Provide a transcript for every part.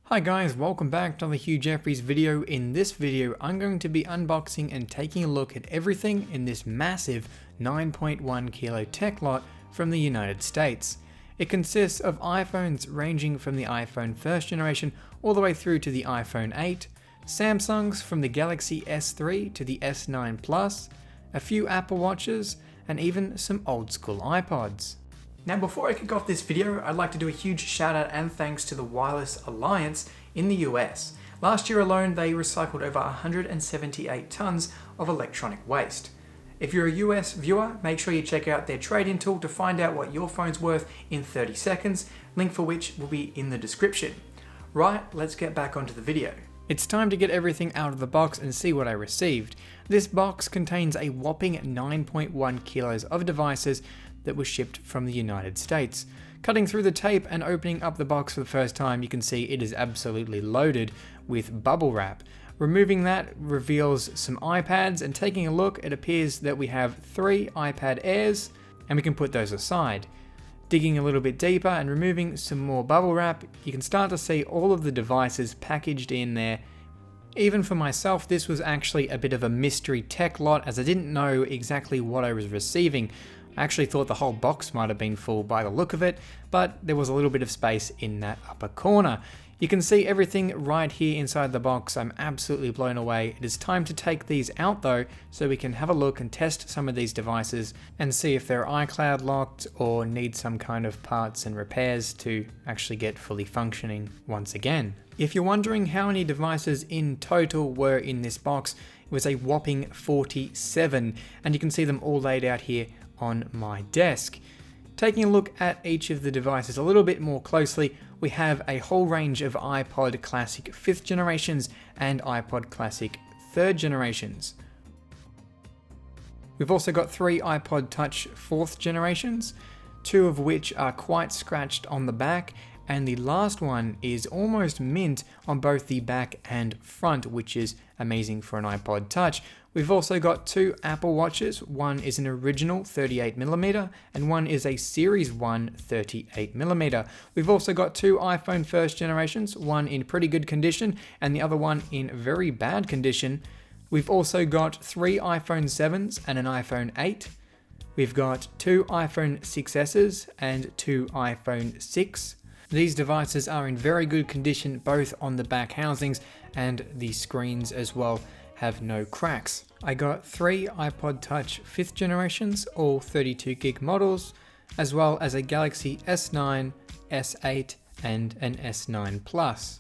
Hi guys, welcome back to another Hugh Jeffries video. In this video, I'm going to be unboxing and taking a look at everything in this massive 9.1 kilo tech lot from the United States. It consists of iPhones ranging from the iPhone first generation all the way through to the iPhone 8, Samsungs from the Galaxy S3 to the S9 Plus, a few Apple Watches, and even some old school iPods. Now before I kick off this video, I'd like to do a huge shout out and thanks to the Wireless Alliance in the US. Last year alone, they recycled over 178 tons of electronic waste. If you're a US viewer, make sure you check out their trade-in tool to find out what your phone's worth in 30 seconds, link for which will be in the description. Right, let's get back onto the video. It's time to get everything out of the box and see what I received. This box contains a whopping 9.1 kilos of devices that was shipped from the United States. Cutting through the tape and opening up the box for the first time, you can see it is absolutely loaded with bubble wrap. Removing that reveals some iPads, and taking a look, it appears that we have 3 iPad Airs, and we can put those aside. Digging a little bit deeper and removing some more bubble wrap, you can start to see all of the devices packaged in there. Even for myself, this was actually a bit of a mystery tech lot, as I didn't know exactly what I was receiving. I actually thought the whole box might have been full by the look of it, but there was a little bit of space in that upper corner. You can see everything right here inside the box. I'm absolutely blown away. It is time to take these out though, so we can have a look and test some of these devices and see if they're iCloud locked or need some kind of parts and repairs to actually get fully functioning once again. If you're wondering how many devices in total were in this box, it was a whopping 47, and you can see them all laid out here on my desk. Taking a look at each of the devices a little bit more closely, we have a whole range of Ipod Classic 5th generations and Ipod Classic 3rd generations. We've also got 3 Ipod Touch 4th generations, 2 of which are quite scratched on the back, and the last one is almost mint on both the back and front, which is amazing for an Ipod Touch. We've also got 2 Apple Watches. One is an original 38mm and one is a Series 1 38mm. We've also got 2 iPhone first generations, one in pretty good condition and the other one in very bad condition. We've also got 3 iPhone 7s and an iPhone 8. We've got 2 iPhone 6Ss and 2 iPhone 6. These devices are in very good condition, both on the back housings, and the screens as well have no cracks. I got 3 Ipod Touch 5th generations, all 32 gig models, as well as a Galaxy S9, S8, and an S9 Plus.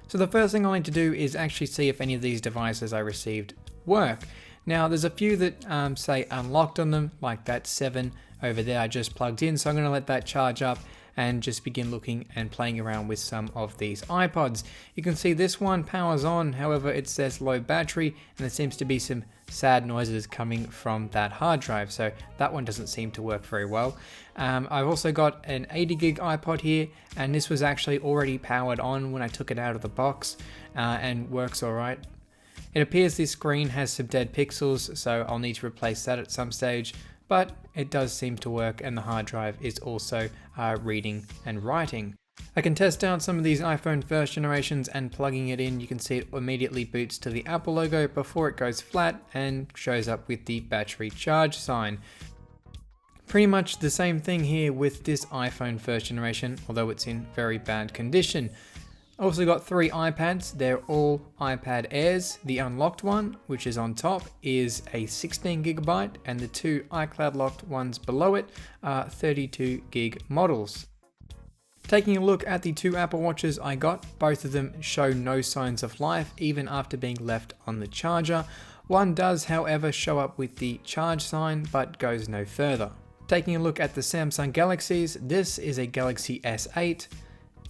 So the first thing I need to do is actually see if any of these devices I received work. Now there's a few that say unlocked on them, like that 7 over there I just plugged in, so I'm going to let that charge up and just begin looking and playing around with some of these iPods. You can see this one powers on, however it says low battery, and there seems to be some sad noises coming from that hard drive, so that one doesn't seem to work very well. I've also got an 80 gig iPod here, and this was actually already powered on when I took it out of the box, and works alright. It appears this screen has some dead pixels, so I'll need to replace that at some stage, but it does seem to work, and the hard drive is also reading and writing. I can test out some of these iPhone first generations, and plugging it in, you can see it immediately boots to the Apple logo before it goes flat and shows up with the battery charge sign. Pretty much the same thing here with this iPhone first generation, although it's in very bad condition. Also got 3 iPads, they're all iPad Airs. The unlocked one, which is on top, is a 16GB, and the 2 iCloud locked ones below it are 32 gig models. Taking a look at the 2 Apple Watches I got, both of them show no signs of life even after being left on the charger. One does, however, show up with the charge sign but goes no further. Taking a look at the Samsung Galaxies, this is a Galaxy S8.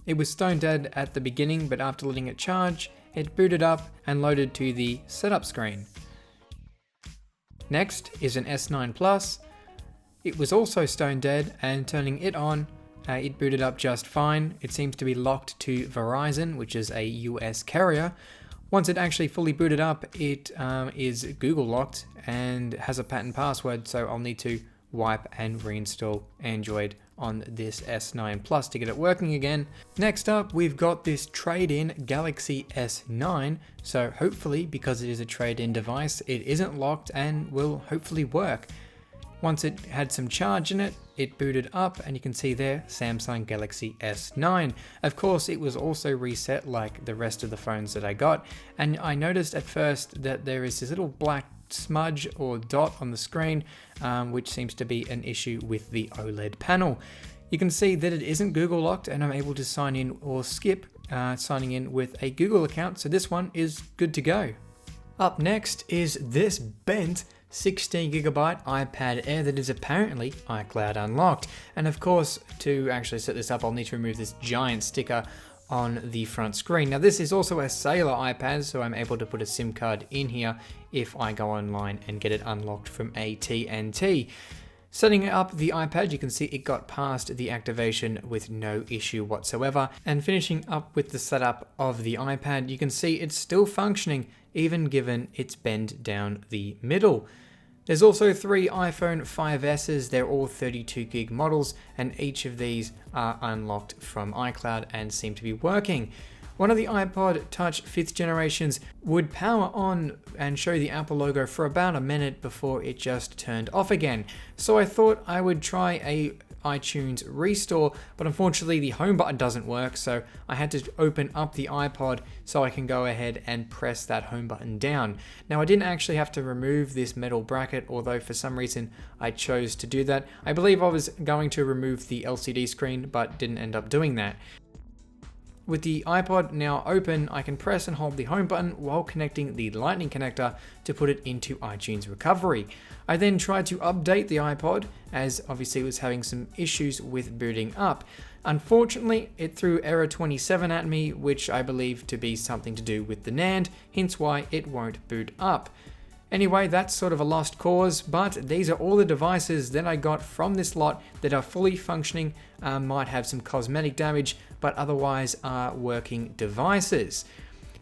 It was stone dead at the beginning, but after letting it charge, it booted up and loaded to the setup screen. Next is an S9 Plus. It was also stone dead, and turning it on, it booted up just fine. It seems to be locked to Verizon, which is a US carrier. Once it actually fully booted up, it is Google locked and has a patent password, so I'll need to wipe and reinstall Android on this S9 Plus to get it working again. Next up, we've got this trade-in Galaxy S9. So hopefully, because it is a trade-in device, it isn't locked and will hopefully work. Once it had some charge in it, it booted up and you can see there, Samsung Galaxy S9. Of course, it was also reset like the rest of the phones that I got. And I noticed at first that there is this little black smudge or dot on the screen, which seems to be an issue with the OLED panel. You can see that it isn't Google locked and I'm able to sign in or skip signing in with a Google account. So this one is good to go. Up next is this bent 16GB iPad Air that is apparently iCloud unlocked. And of course, to actually set this up, I'll need to remove this giant sticker on the front screen. Now this is also a Sailor iPad, so I'm able to put a SIM card in here if I go online and get it unlocked from AT&T. Setting up the iPad, you can see it got past the activation with no issue whatsoever. And finishing up with the setup of the iPad, you can see it's still functioning even given it's bent down the middle. There's also 3 iPhone 5Ss, they're all 32GB models, and each of these are unlocked from iCloud and seem to be working. One of the Ipod Touch 5th generations would power on and show the Apple logo for about a minute before it just turned off again. So I thought I would try a iTunes restore, but unfortunately the home button doesn't work, so I had to open up the iPod so I can go ahead and press that home button down. Now I didn't actually have to remove this metal bracket, although for some reason I chose to do that. I believe I was going to remove the LCD screen, but didn't end up doing that. With the iPod now open, I can press and hold the home button while connecting the lightning connector to put it into iTunes recovery. I then tried to update the iPod, as obviously it was having some issues with booting up. Unfortunately, it threw error 27 at me, which I believe to be something to do with the NAND, hence why it won't boot up. Anyway, that's sort of a lost cause, but these are all the devices that I got from this lot that are fully functioning, might have some cosmetic damage, but otherwise are working devices.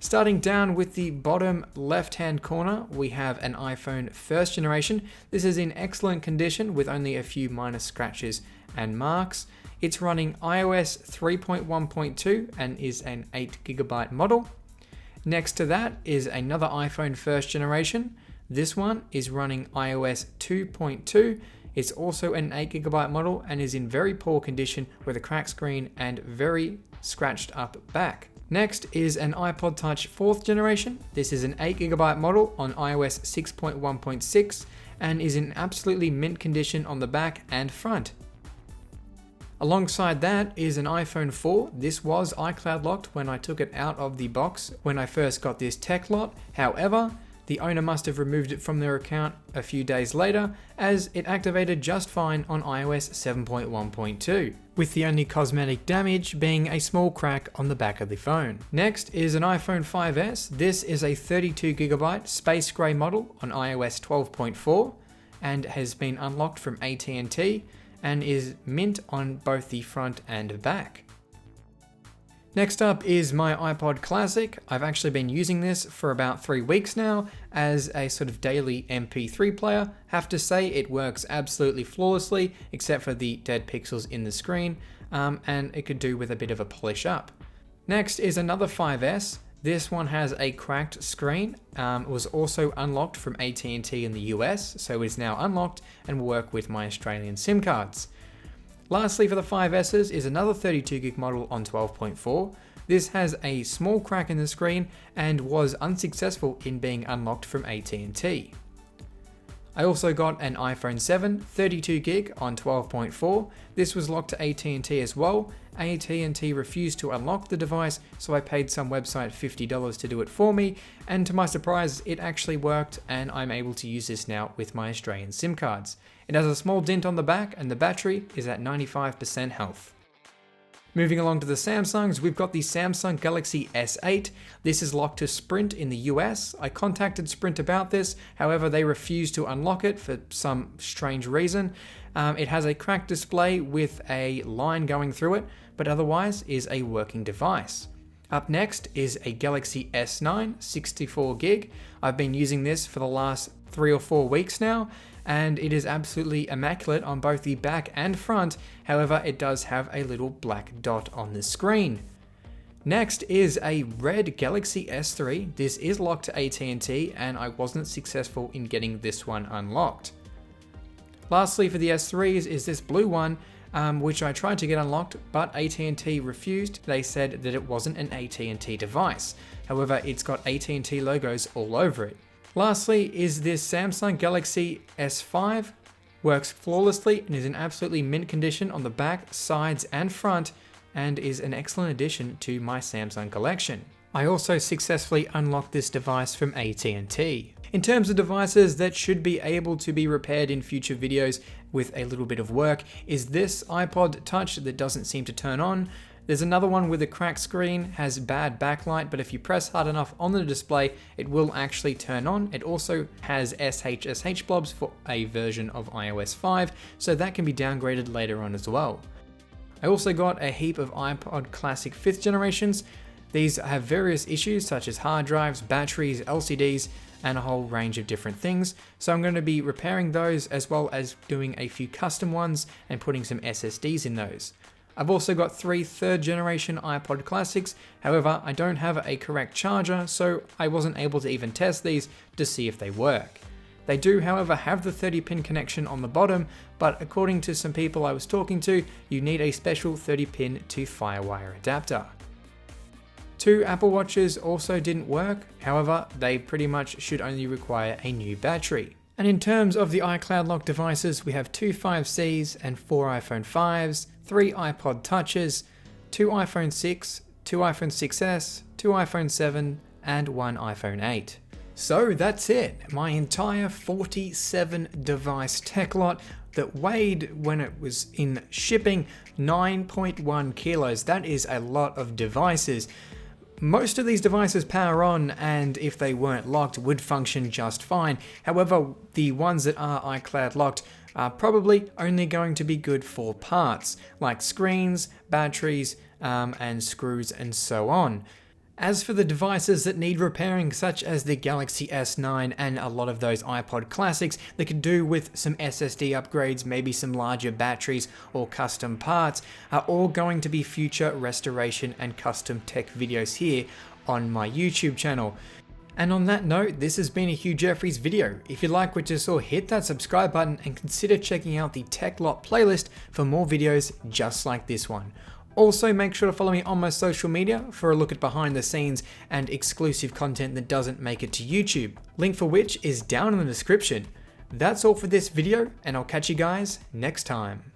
Starting down with the bottom left-hand corner, we have an iPhone 1st generation. This is in excellent condition with only a few minor scratches and marks. It's running iOS 3.1.2 and is an 8GB model. Next to that is another iPhone 1st generation. This one is running iOS 2.2. It's also an 8GB model and is in very poor condition with a cracked screen and very scratched up back. Next is an Ipod Touch 4th generation. This is an 8GB model on iOS 6.1.6 and is in absolutely mint condition on the back and front. Alongside that is an iPhone 4. This was iCloud locked when I took it out of the box when I first got this tech lot. However, the owner must have removed it from their account a few days later, as it activated just fine on iOS 7.1.2, with the only cosmetic damage being a small crack on the back of the phone. Next is an iPhone 5S. This is a 32GB space grey model on iOS 12.4 and has been unlocked from AT&T and is mint on both the front and back. Next up is my Ipod Classic. I've actually been using this for about 3 weeks now as a sort of daily MP3 player. Have to say it works absolutely flawlessly except for the dead pixels in the screen, and it could do with a bit of a polish up. Next is another 5S. This one has a cracked screen. It was also unlocked from AT&T in the US, so it is now unlocked and will work with my Australian SIM cards. Lastly, for the 5Ss is another 32GB model on 12.4. This has a small crack in the screen and was unsuccessful in being unlocked from AT&T. I also got an iPhone 7 32GB on 12.4. This was locked to AT&T as well. AT&T refused to unlock the device, so I paid some website $50 to do it for me, and to my surprise, it actually worked and I'm able to use this now with my Australian SIM cards. It has a small dent on the back and the battery is at 95% health. Moving along to the Samsungs, we've got the Samsung Galaxy S8. This is locked to Sprint in the US. I contacted Sprint about this, however they refused to unlock it for some strange reason. It has a cracked display with a line going through it, but otherwise is a working device. Up next is a Galaxy S9 64GB. I've been using this for the last 3 or 4 weeks now, and it is absolutely immaculate on both the back and front. However, it does have a little black dot on the screen. Next is a red Galaxy S3. This is locked to AT&T and I wasn't successful in getting this one unlocked. Lastly for the S3s is this blue one, which I tried to get unlocked, but AT&T refused. They said that it wasn't an AT&T device. However, it's got AT&T logos all over it. Lastly is this Samsung Galaxy S5. Works flawlessly and is in absolutely mint condition on the back, sides and front, and is an excellent addition to my Samsung collection. I also successfully unlocked this device from AT&T. In terms of devices that should be able to be repaired in future videos with a little bit of work, is this Ipod Touch that doesn't seem to turn on. There's another one with a cracked screen, has bad backlight, but if you press hard enough on the display, it will actually turn on. It also has SHSH blobs for a version of iOS 5, so that can be downgraded later on as well. I also got a heap of Ipod Classic 5th generations. These have various issues such as hard drives, batteries, LCDs, and a whole range of different things. So I'm going to be repairing those as well as doing a few custom ones and putting some SSDs in those. I've also got 3 3rd generation Ipod Classics. However, I don't have a correct charger, so I wasn't able to even test these to see if they work. They do, however, have the 30-pin connection on the bottom, but according to some people I was talking to, you need a special 30-pin to FireWire adapter. 2 Apple Watches also didn't work, however, they pretty much should only require a new battery. And in terms of the iCloud lock devices, we have 2 5Cs and 4 iPhone 5s, 3 iPod Touches, 2 iPhone 6, 2 iPhone 6s, 2 iPhone 7, and 1 iPhone 8. So that's it, my entire 47 device tech lot that weighed, when it was in shipping, 9.1 kilos. That is a lot of devices. Most of these devices power on, and if they weren't locked, would function just fine. However, the ones that are iCloud locked are probably only going to be good for parts, like screens, batteries, and screws and so on. As for the devices that need repairing, such as the Galaxy S9 and a lot of those Ipod Classics that could do with some SSD upgrades, maybe some larger batteries or custom parts, are all going to be future restoration and custom tech videos here on my YouTube channel. And on that note, this has been a Hugh Jeffries video. If you like what you saw, hit that subscribe button and consider checking out the Tech Lot playlist for more videos just like this one. Also, make sure to follow me on my social media for a look at behind the scenes and exclusive content that doesn't make it to YouTube, link for which is down in the description. That's all for this video, and I'll catch you guys next time.